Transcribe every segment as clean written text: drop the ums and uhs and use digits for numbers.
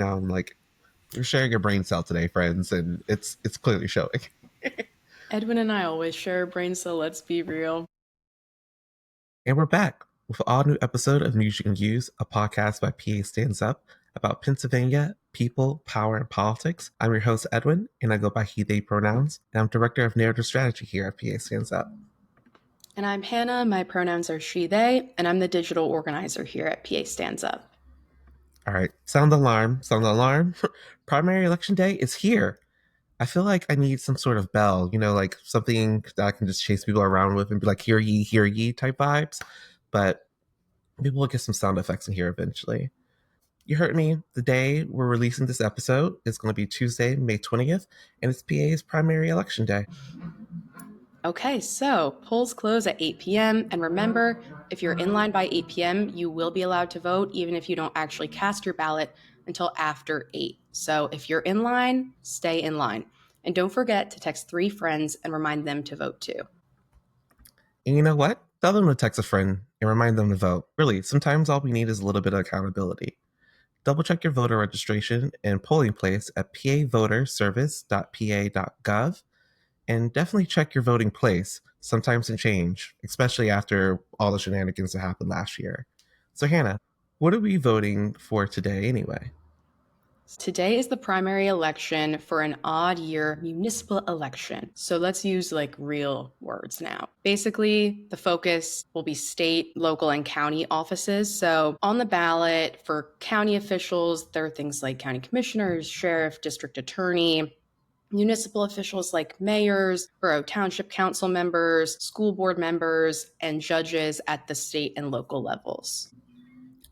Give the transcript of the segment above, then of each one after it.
Now I'm like, you're sharing your brain cell today, friends, and it's clearly showing. Edwin and I always share a brain cell, let's be real. And we're back with an all-new episode of Music and Views, a podcast by PA Stands Up about Pennsylvania, people, power, and politics. I'm your host, Edwin, and I go by he, they pronouns, and I'm Director of Narrative Strategy here at PA Stands Up. And I'm Hannah, my pronouns are she, they, and I'm the digital organizer here at PA Stands Up. All right, sound the alarm, sound the alarm. Primary election day is here. I feel like I need some sort of bell, like something that I can just chase people around with and be like, hear ye type vibes. But maybe we'll get some sound effects in here eventually. You heard me. The day we're releasing this episode is going to be Tuesday, May 20th, and it's PA's primary election day. Okay, so polls close at 8 p.m. And remember, if you're in line by 8 p.m., you will be allowed to vote, even if you don't actually cast your ballot until after 8. So if you're in line, stay in line. And don't forget to text 3 friends and remind them to vote too. And you know what? Tell them to text a friend and remind them to vote. Really, sometimes all we need is a little bit of accountability. Double check your voter registration and polling place at pavoterservice.pa.gov. And definitely check your voting place. Sometimes it change, especially after all the shenanigans that happened last year. So Hannah, what are we voting for today anyway? Today is the primary election for an odd year municipal election. So let's use real words now. Basically, the focus will be state, local, and county offices. So on the ballot for county officials, there are things like county commissioners, sheriff, district attorney, municipal officials like mayors, borough township council members, school board members, and judges at the state and local levels.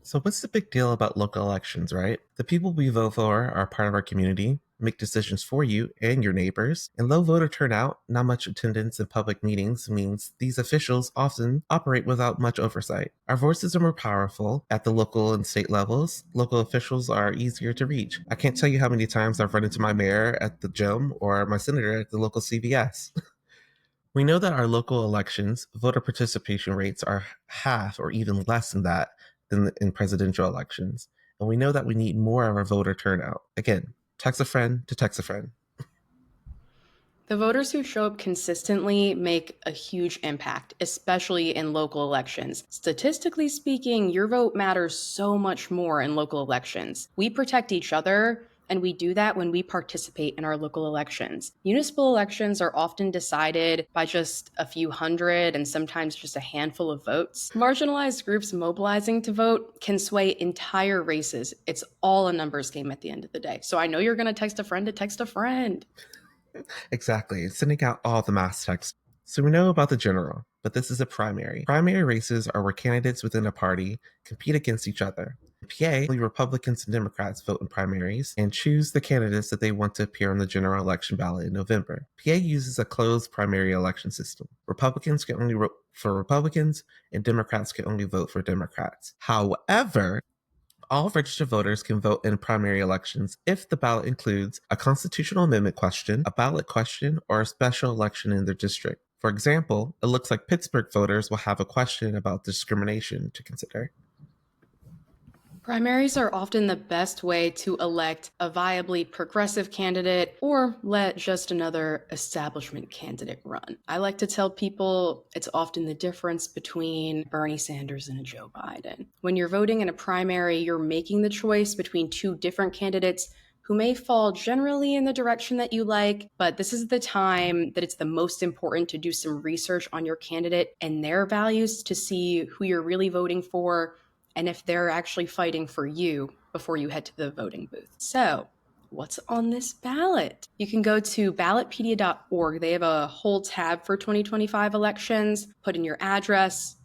So what's the big deal about local elections, right? The people we vote for are part of our community, make decisions for you and your neighbors, and low voter turnout, not much attendance in public meetings means these officials often operate without much oversight. Our voices are more powerful at the local and state levels. Local officials are easier to reach. I can't tell you how many times I've run into my mayor at the gym or my senator at the local CVS. We know that our local elections, voter participation rates are half or even less than that than in presidential elections. And we know that we need more of our voter turnout. Again, text a friend to text a friend. The voters who show up consistently make a huge impact, especially in local elections. Statistically speaking, your vote matters so much more in local elections. We protect each other, and we do that when we participate in our local elections. Municipal elections are often decided by just a few hundred and sometimes just a handful of votes. Marginalized groups mobilizing to vote can sway entire races. It's all a numbers game at the end of the day. So I know you're going to text a friend to text a friend. Exactly, sending out all the mass texts. So we know about the general, but this is a primary. Primary races are where candidates within a party compete against each other. In PA, only Republicans and Democrats vote in primaries and choose the candidates that they want to appear on the general election ballot in November. PA uses a closed primary election system. Republicans can only vote for Republicans and Democrats can only vote for Democrats. However, all registered voters can vote in primary elections if the ballot includes a constitutional amendment question, a ballot question, or a special election in their district. For example, it looks like Pittsburgh voters will have a question about discrimination to consider. Primaries are often the best way to elect a viably progressive candidate or let just another establishment candidate run. I like to tell people it's often the difference between Bernie Sanders and a Joe Biden. When you're voting in a primary, you're making the choice between two different candidates who may fall generally in the direction that you like, but this is the time that it's the most important to do some research on your candidate and their values to see who you're really voting for and if they're actually fighting for you before you head to the voting booth. So, what's on this ballot? You can go to ballotpedia.org. They have a whole tab for 2025 elections. Put in your address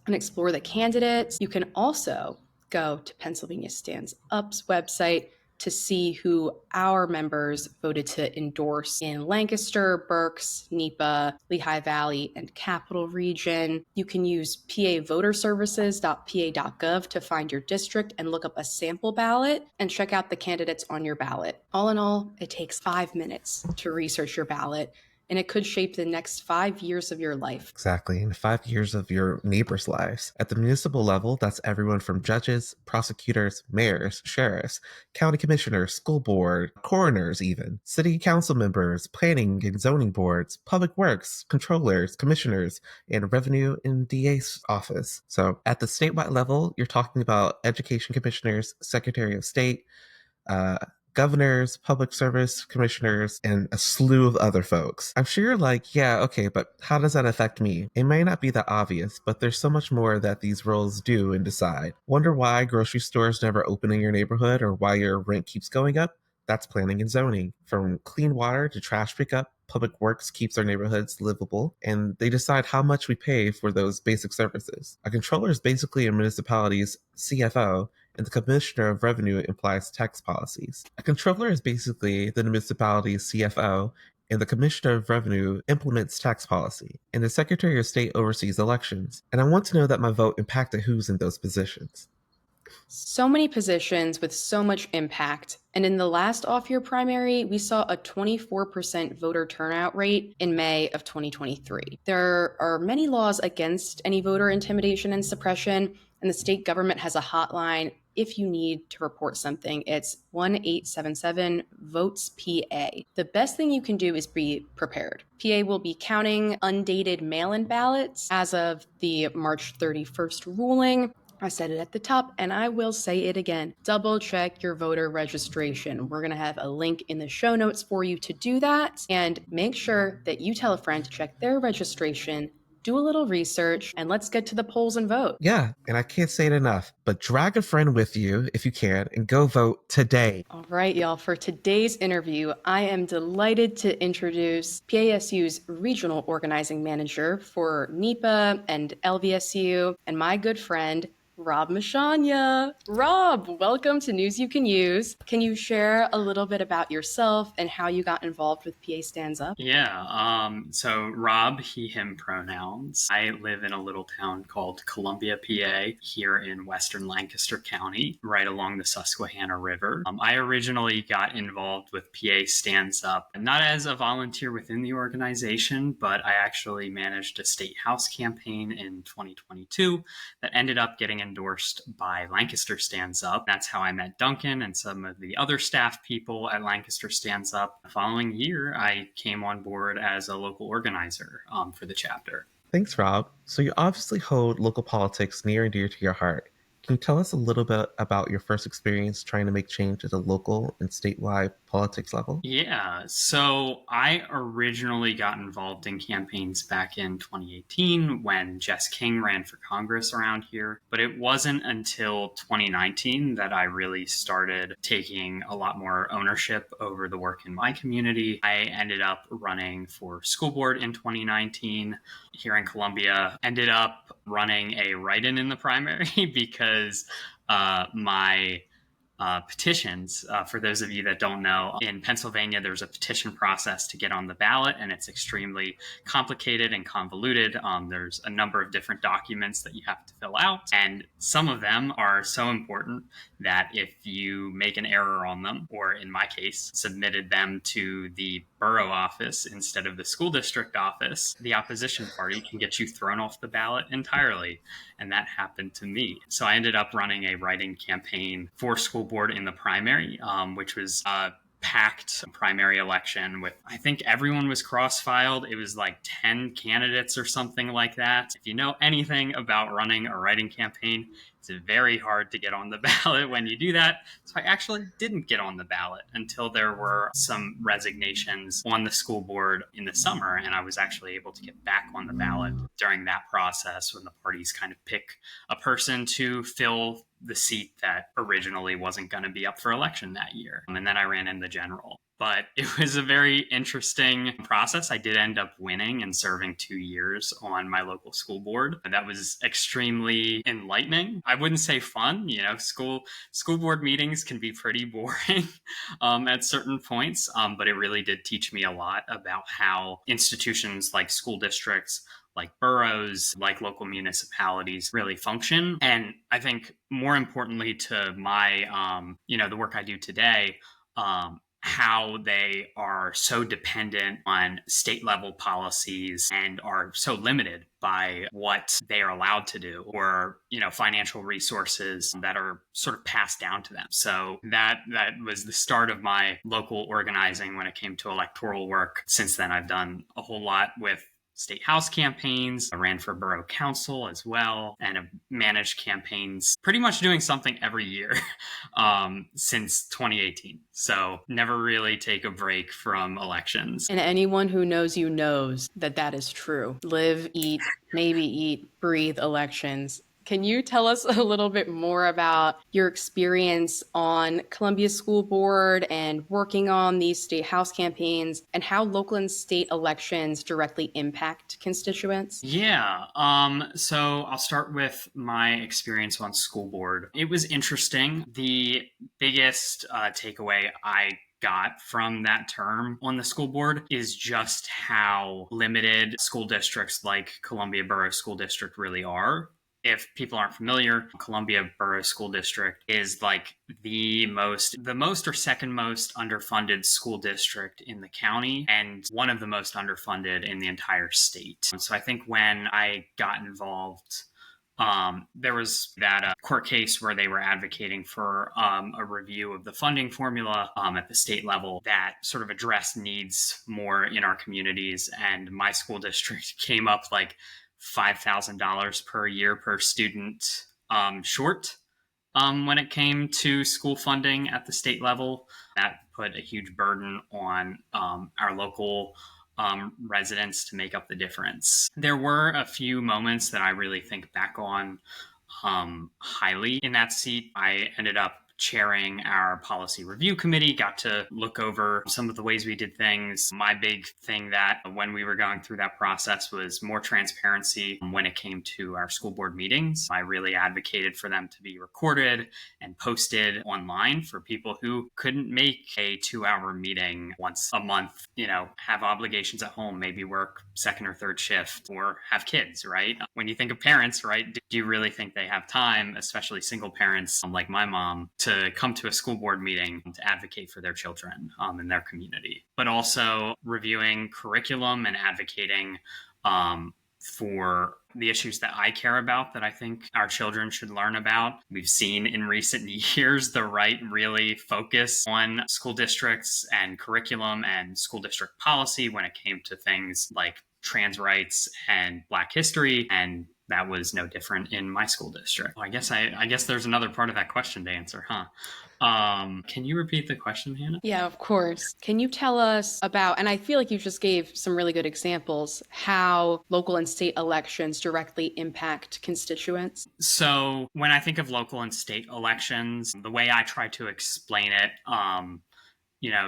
and explore the candidates. You can also go to Pennsylvania Stands Up's website to see who our members voted to endorse in Lancaster, Berks, Nepa, Lehigh Valley, and Capital Region. You can use pavoterservices.pa.gov to find your district and look up a sample ballot and check out the candidates on your ballot. All in all, it takes 5 minutes to research your ballot and it could shape the next 5 years of your life. Exactly. In 5 years of your neighbors' lives. At the municipal level, that's everyone from judges, prosecutors, mayors, sheriffs, county commissioners, school board, coroners, even, city council members, planning and zoning boards, public works, controllers, commissioners, and revenue and DA's office. So at the statewide level, you're talking about education commissioners, secretary of state, uh, governors, public service commissioners, and a slew of other folks. I'm sure you're like, yeah, okay, but how does that affect me? It may not be that obvious, but there's so much more that these roles do and decide. Wonder why grocery stores never open in your neighborhood or why your rent keeps going up? That's planning and zoning. From clean water to trash pickup, Public Works keeps our neighborhoods livable, and they decide how much we pay for those basic services. A controller is basically a municipality's CFO, and the Commissioner of Revenue implies tax policies. A controller is basically the municipality's CFO, and the Commissioner of Revenue implements tax policy, and the Secretary of State oversees elections. And I want to know that my vote impacted who's in those positions. So many positions with so much impact. And in the last off-year primary, we saw a 24% voter turnout rate in May of 2023. There are many laws against any voter intimidation and suppression, and the state government has a hotline if you need to report something. It's 1-877 votes PA. The best thing you can do is be prepared. PA will be counting undated mail-in ballots as of the March 31st ruling. I said it at the top, and I will say it again. Double check your voter registration. We're going to have a link in the show notes for you to do that. And make sure that you tell a friend to check their registration, do a little research, and let's get to the polls and vote. Yeah, and I can't say it enough, but drag a friend with you if you can and go vote today. All right, y'all. For today's interview, I am delighted to introduce PASU's Regional Organizing Manager for NEPA and LVSU, and my good friend, Rob Mashanya. Rob, welcome to News You Can Use. Can you share a little bit about yourself and how you got involved with PA Stands Up? Yeah, so Rob, he, him pronouns. I live in a little town called Columbia, PA, here in western Lancaster County, right along the Susquehanna River. I originally got involved with PA Stands Up, not as a volunteer within the organization, but I actually managed a state house campaign in 2022 that ended up getting endorsed by Lancaster Stands Up. That's how I met Duncan and some of the other staff people at Lancaster Stands Up. The following year, I came on board as a local organizer for the chapter. Thanks, Rob. So you obviously hold local politics near and dear to your heart. Can you tell us a little bit about your first experience trying to make change at the local and statewide politics level? Yeah, so I originally got involved in campaigns back in 2018 when Jess King ran for Congress around here, but it wasn't until 2019 that I really started taking a lot more ownership over the work in my community. I ended up running for school board in 2019 here in Columbia, ended up running a write-in in the primary because my petitions. For those of you that don't know, in Pennsylvania, there's a petition process to get on the ballot, and it's extremely complicated and convoluted. There's a number of different documents that you have to fill out, and some of them are so important that if you make an error on them, or in my case, submitted them to the borough office instead of the school district office, the opposition party can get you thrown off the ballot entirely. And that happened to me. So I ended up running a write-in campaign for school board in the primary, which was a packed primary election with, I think everyone was cross-filed. It was like 10 candidates or something like that. If you know anything about running a write-in campaign, it's very hard to get on the ballot when you do that. So I actually didn't get on the ballot until there were some resignations on the school board in the summer. And I was actually able to get back on the ballot during that process when the parties kind of pick a person to fill the seat that originally wasn't going to be up for election that year. And then I ran in the general. But it was a very interesting process. I did end up winning and serving 2 years on my local school board. That was extremely enlightening. I wouldn't say fun. You know, school board meetings can be pretty boring at certain points, but it really did teach me a lot about how institutions like school districts, like boroughs, like local municipalities really function. And I think more importantly to my, the work I do today, how they are so dependent on state level policies and are so limited by what they are allowed to do, or financial resources that are sort of passed down to them. So that was the start of my local organizing when it came to electoral work. Since then, I've done a whole lot with state house campaigns. I ran for borough council as well, and have managed campaigns, pretty much doing something every year since 2018. So never really take a break from elections. And anyone who knows you knows that that is true. Live, eat, maybe eat, breathe elections. Can you tell us a little bit more about your experience on Columbia School Board and working on these state house campaigns, and how local and state elections directly impact constituents? Yeah. So I'll start with my experience on school board. It was interesting. The biggest takeaway I got from that term on the school board is just how limited school districts like Columbia Borough School District really are. If people aren't familiar, Columbia Borough School District is like the most or second most underfunded school district in the county, and one of the most underfunded in the entire state. So I think when I got involved, there was that court case where they were advocating for a review of the funding formula at the state level that sort of addressed needs more in our communities. And my school district came up like $5,000 per year per student short when it came to school funding at the state level. That put a huge burden on our local residents to make up the difference. There were a few moments that I really think back on highly. In that seat, I ended up chairing our policy review committee, got to look over some of the ways we did things. My big thing that when we were going through that process was more transparency when it came to our school board meetings. I really advocated for them to be recorded and posted online for people who couldn't make a 2-hour meeting once a month, have obligations at home, maybe work second or third shift, or have kids, right? When you think of parents, right, do you really think they have time, especially single parents like my mom, to come to a school board meeting to advocate for their children in their community? But also reviewing curriculum and advocating for the issues that I care about, that I think our children should learn about. We've seen in recent years the right really focus on school districts and curriculum and school district policy when it came to things like trans rights and Black history, and that was no different in my school district. Well, I guess there's another part of that question to answer, huh? Can you repeat the question, Hannah? Yeah, of course. Can you tell us about, and I feel like you just gave some really good examples, how local and state elections directly impact constituents? So when I think of local and state elections, the way I try to explain it,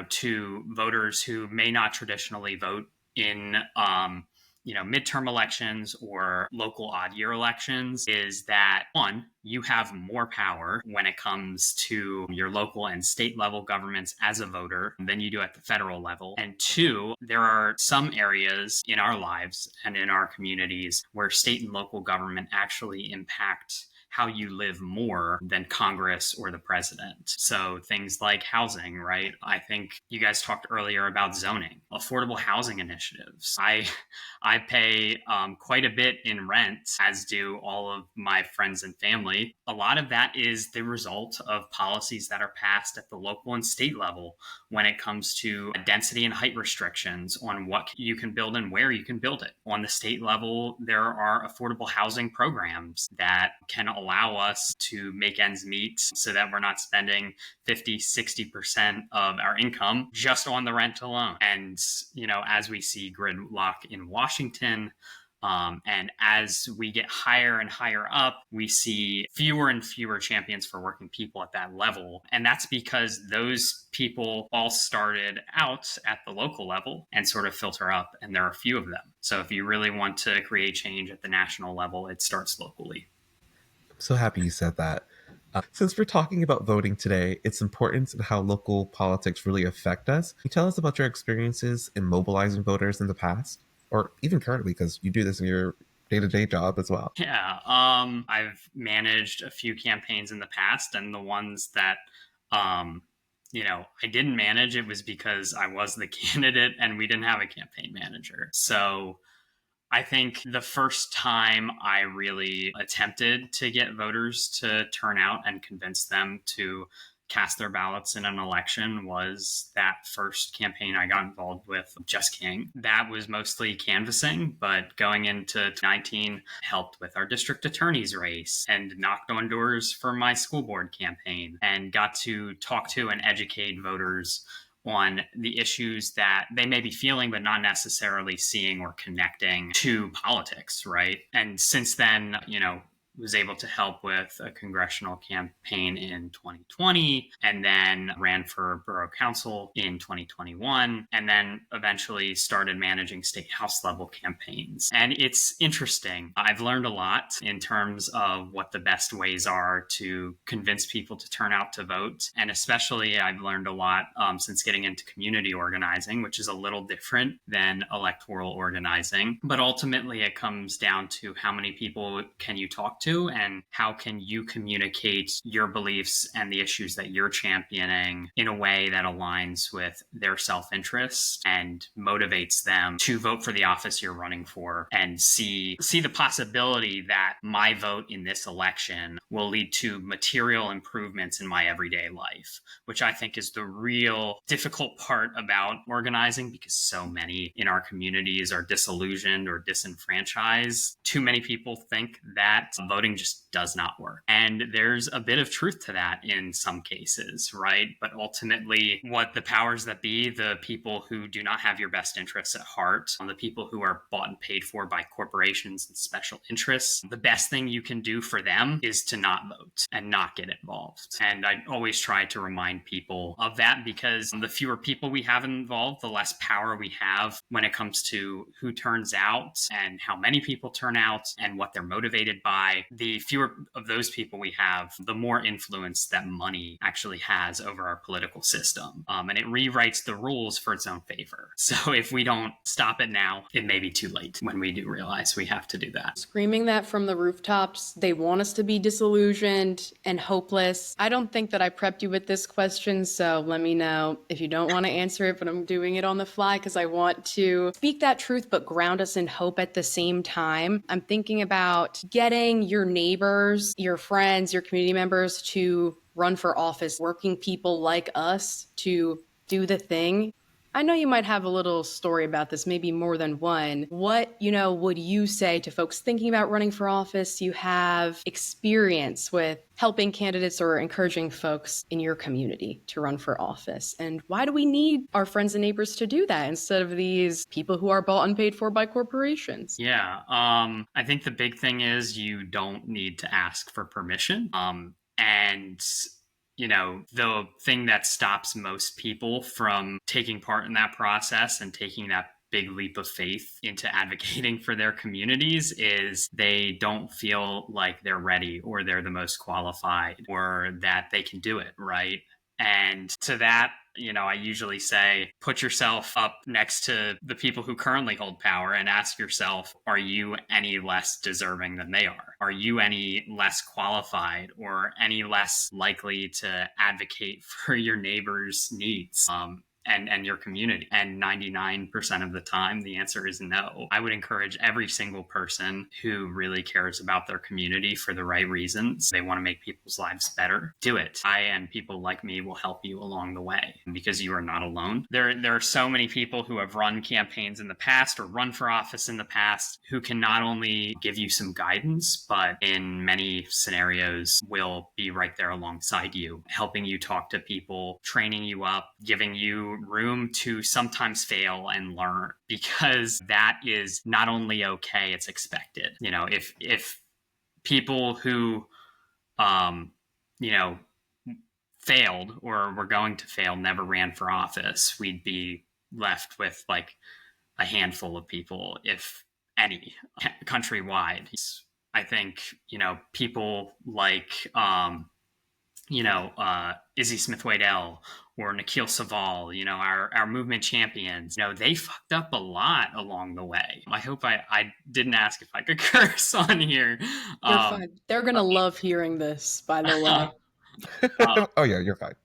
to voters who may not traditionally vote in midterm elections or local odd year elections, is that, one, you have more power when it comes to your local and state level governments as a voter than you do at the federal level. And two, there are some areas in our lives and in our communities where state and local government actually impact how you live more than Congress or the president. So things like housing, right? I think you guys talked earlier about zoning, affordable housing initiatives. I pay quite a bit in rent, as do all of my friends and family. A lot of that is the result of policies that are passed at the local and state level when it comes to density and height restrictions on what you can build and where you can build it. On the state level, there are affordable housing programs that can allow us to make ends meet so that we're not spending 50-60% of our income just on the rent alone. And, as we see gridlock in Washington, and as we get higher and higher up, we see fewer and fewer champions for working people at that level. And that's because those people all started out at the local level and sort of filter up, and there are a few of them. So if you really want to create change at the national level, it starts locally. I'm so happy you said that. Since we're talking about voting today, its importance and how local politics really affect us, can you tell us about your experiences in mobilizing voters in the past? Or even currently, because you do this in your day-to-day job as well. Yeah, I've managed a few campaigns in the past, and the ones that I didn't manage, it was because I was the candidate and we didn't have a campaign manager. So I think the first time I really attempted to get voters to turn out and convince them to cast their ballots in an election was that first campaign I got involved with, Jess King. That was mostly canvassing, but going into 2019, helped with our district attorney's race and knocked on doors for my school board campaign and got to talk to and educate voters on the issues that they may be feeling, but not necessarily seeing or connecting to politics, right? And since then, was able to help with a congressional campaign in 2020 and then ran for borough council in 2021 and then eventually started managing state house level campaigns. And it's interesting. I've learned a lot in terms of what the best ways are to convince people to turn out to vote. And especially I've learned a lot since getting into community organizing, which is a little different than electoral organizing. But ultimately it comes down to how many people can you talk to and how can you communicate your beliefs and the issues that you're championing in a way that aligns with their self-interest and motivates them to vote for the office you're running for and see the possibility that my vote in this election will lead to material improvements in my everyday life, which I think is the real difficult part about organizing because so many in our communities are disillusioned or disenfranchised. Too many people think that voting just does not work. And there's a bit of truth to that in some cases, right? But ultimately, what the powers that be, the people who do not have your best interests at heart, the people who are bought and paid for by corporations and special interests, the best thing you can do for them is to not vote and not get involved. And I always try to remind people of that because the fewer people we have involved, the less power we have when it comes to who turns out and how many people turn out and what they're motivated by. The fewer of those people we have, the more influence that money actually has over our political system. And it rewrites the rules for its own favor. So if we don't stop it now, it may be too late when we do realize we have to do that. Screaming that from the rooftops, they want us to be disillusioned and hopeless. I don't think that I prepped you with this question, so let me know if you don't want to answer it, but I'm doing it on the fly because I want to speak that truth but ground us in hope at the same time. I'm thinking about getting your neighbors, your friends, your community members to run for office, working people like us to do the thing. I know you might have a little story about this, maybe more than one. What, would you say to folks thinking about running for office? You have experience with helping candidates or encouraging folks in your community to run for office. And why do we need our friends and neighbors to do that instead of these people who are bought and paid for by corporations? Yeah, I think the big thing is you don't need to ask for permission. And the thing that stops most people from taking part in that process and taking that big leap of faith into advocating for their communities is they don't feel like they're ready or they're the most qualified or that they can do it, right? And to that, I usually say, put yourself up next to the people who currently hold power and ask yourself, are you any less deserving than they are? Are you any less qualified or any less likely to advocate for your neighbor's needs? And your community. And 99% of the time, the answer is no. I would encourage every single person who really cares about their community for the right reasons. They want to make people's lives better. Do it. I and people like me will help you along the way because you are not alone. There are so many people who have run campaigns in the past or run for office in the past who can not only give you some guidance, but in many scenarios will be right there alongside you, helping you talk to people, training you up, giving you room to sometimes fail and learn, because that is not only okay, it's expected. If people who failed or were going to fail never ran for office, we'd be left with like a handful of people, if any, countrywide. I think people like Izzy Smith-Waddell or Nikhil Saval, our movement champions, they fucked up a lot along the way. I hope I didn't ask if I could curse on here. You're fine. They're going to love hearing this, by the way. Oh, yeah, you're fine.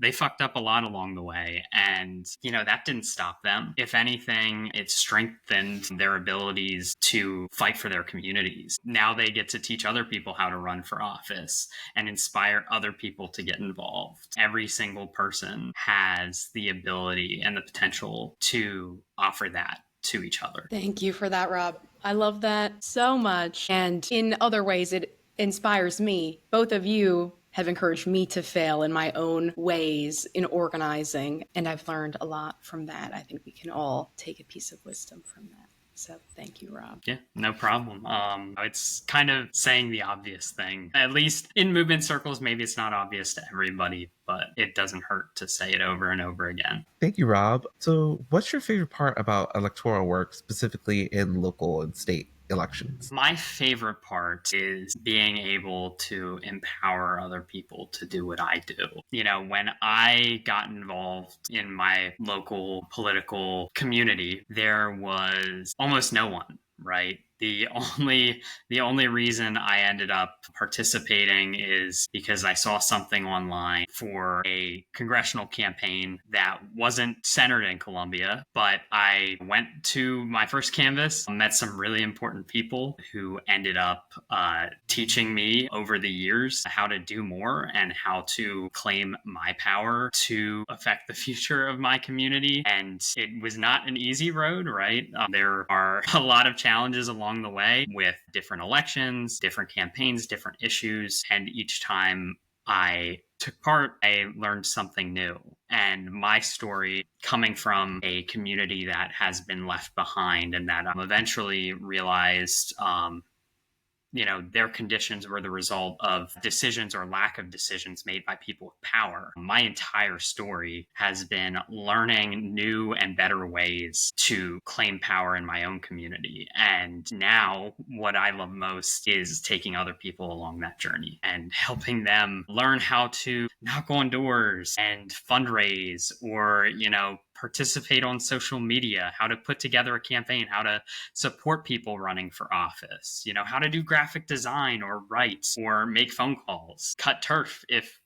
They fucked up a lot along the way, and that didn't stop them. If anything, it strengthened their abilities to fight for their communities. Now they get to teach other people how to run for office and inspire other people to get involved. Every single person has the ability and the potential to offer that to each other. Thank you for that, Rob. I love that so much. And in other ways, it inspires me. Both of you have encouraged me to fail in my own ways in organizing, and I've learned a lot from that. I think we can all take a piece of wisdom from that. So thank you, Rob. Yeah, no problem. It's kind of saying the obvious thing. At least in movement circles, maybe it's not obvious to everybody, but it doesn't hurt to say it over and over again. Thank you, Rob. So what's your favorite part about electoral work, specifically in local and state elections? My favorite part is being able to empower other people to do what I do. When I got involved in my local political community, there was almost no one, right? The only reason I ended up participating is because I saw something online for a congressional campaign that wasn't centered in Columbia, but I went to my first canvass, met some really important people who ended up teaching me over the years how to do more and how to claim my power to affect the future of my community. And it was not an easy road, right? There are a lot of challenges along the way with different elections, different campaigns, different issues. And each time I took part, I learned something new. And my story, coming from a community that has been left behind and that eventually realized their conditions were the result of decisions or lack of decisions made by people with power. My entire story has been learning new and better ways to claim power in my own community. And now what I love most is taking other people along that journey and helping them learn how to knock on doors and fundraise or, participate on social media, how to put together a campaign, how to support people running for office, how to do graphic design or write or make phone calls, cut turf if,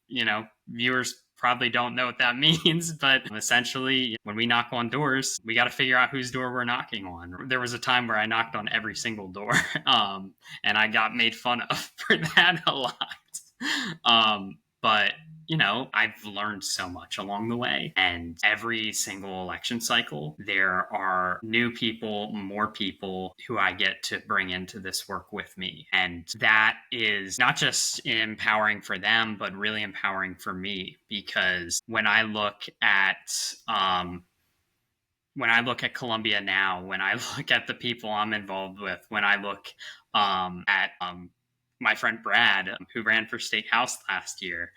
viewers probably don't know what that means, but essentially when we knock on doors, we got to figure out whose door we're knocking on. There was a time where I knocked on every single door and I got made fun of for that a lot. But I've learned so much along the way. And every single election cycle, there are new people, more people who I get to bring into this work with me. And that is not just empowering for them, but really empowering for me. Because when I look at Columbia now, when I look at the people I'm involved with, when I look at my friend Brad, who ran for state house last year,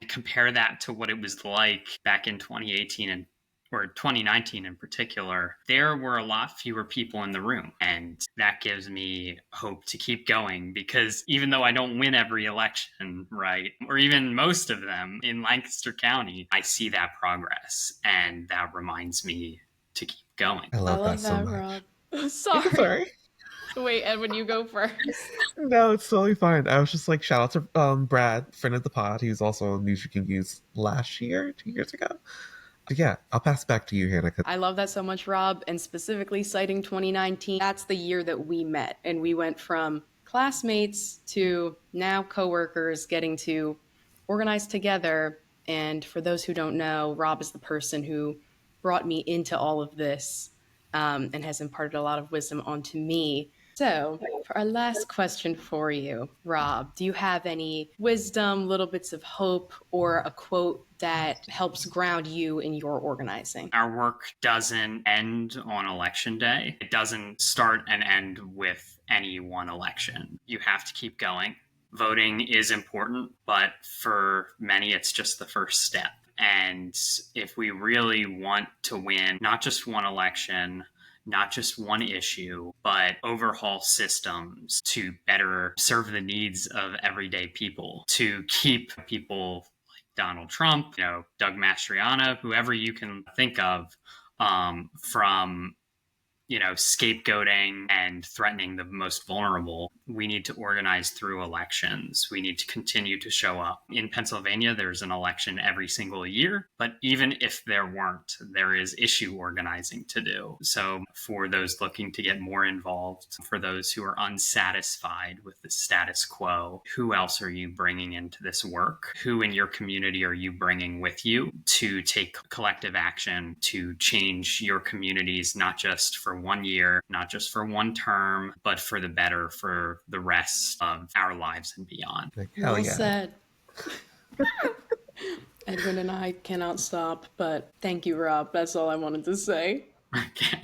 compare that to what it was like back in 2018 or 2019 in particular, there were a lot fewer people in the room. And that gives me hope to keep going, because even though I don't win every election, right, or even most of them in Lancaster County, I see that progress, and that reminds me to keep going. I love that so much. Rob. Sorry. Wait, Edwin, you go first. No, it's totally fine. I was just like, shout out to Brad, friend of the pod. He was also on News You Can Use last year, 2 years ago. But yeah, I'll pass it back to you, Hannah. I love that so much, Rob. And specifically citing 2019, that's the year that we met. And we went from classmates to now coworkers, getting to organize together. And for those who don't know, Rob is the person who brought me into all of this and has imparted a lot of wisdom onto me. So for our last question for you, Rob, do you have any wisdom, little bits of hope, or a quote that helps ground you in your organizing? Our work doesn't end on election day. It doesn't start and end with any one election. You have to keep going. Voting is important, but for many, it's just the first step. And if we really want to win not just one election, not just one issue, but overhaul systems to better serve the needs of everyday people, to keep people like Donald Trump, Doug Mastriana, whoever you can think of, from scapegoating and threatening the most vulnerable. We need to organize through elections. We need to continue to show up. In Pennsylvania, there's an election every single year, but even if there weren't, there is issue organizing to do. So for those looking to get more involved, for those who are unsatisfied with the status quo, who else are you bringing into this work? Who in your community are you bringing with you to take collective action to change your communities, not just for 1 year, not just for one term, but for the better for the rest of our lives and beyond? Like, hell Well yeah. said. Edwin and I cannot stop, but thank you, Rob. That's all I wanted to say. Okay.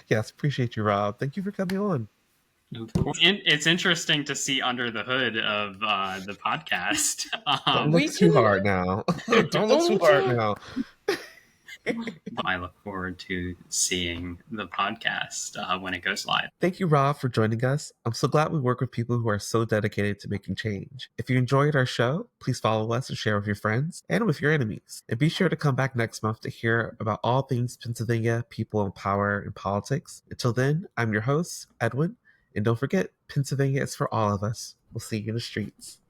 Yes, appreciate you, Rob. Thank you for coming on. Of course. It's interesting to see under the hood of the podcast. Don't look too hard now. Don't look too hard now. I look forward to seeing the podcast when it goes live. Thank you, Rob, for joining us. I'm so glad we work with people who are so dedicated to making change. If you enjoyed our show, please follow us and share with your friends and with your enemies. And be sure to come back next month to hear about all things Pennsylvania, people and power and politics. Until then, I'm your host, Edwin. And don't forget, Pennsylvania is for all of us. We'll see you in the streets.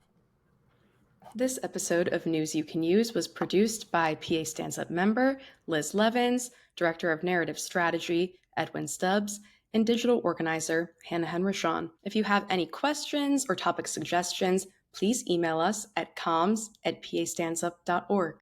This episode of News You Can Use was produced by PA Stands Up member Liz Levins, Director of Narrative Strategy Edwin Stubbs, and Digital Organizer Hannah Henrishon. If you have any questions or topic suggestions, please email us at comms@pastandsup.org.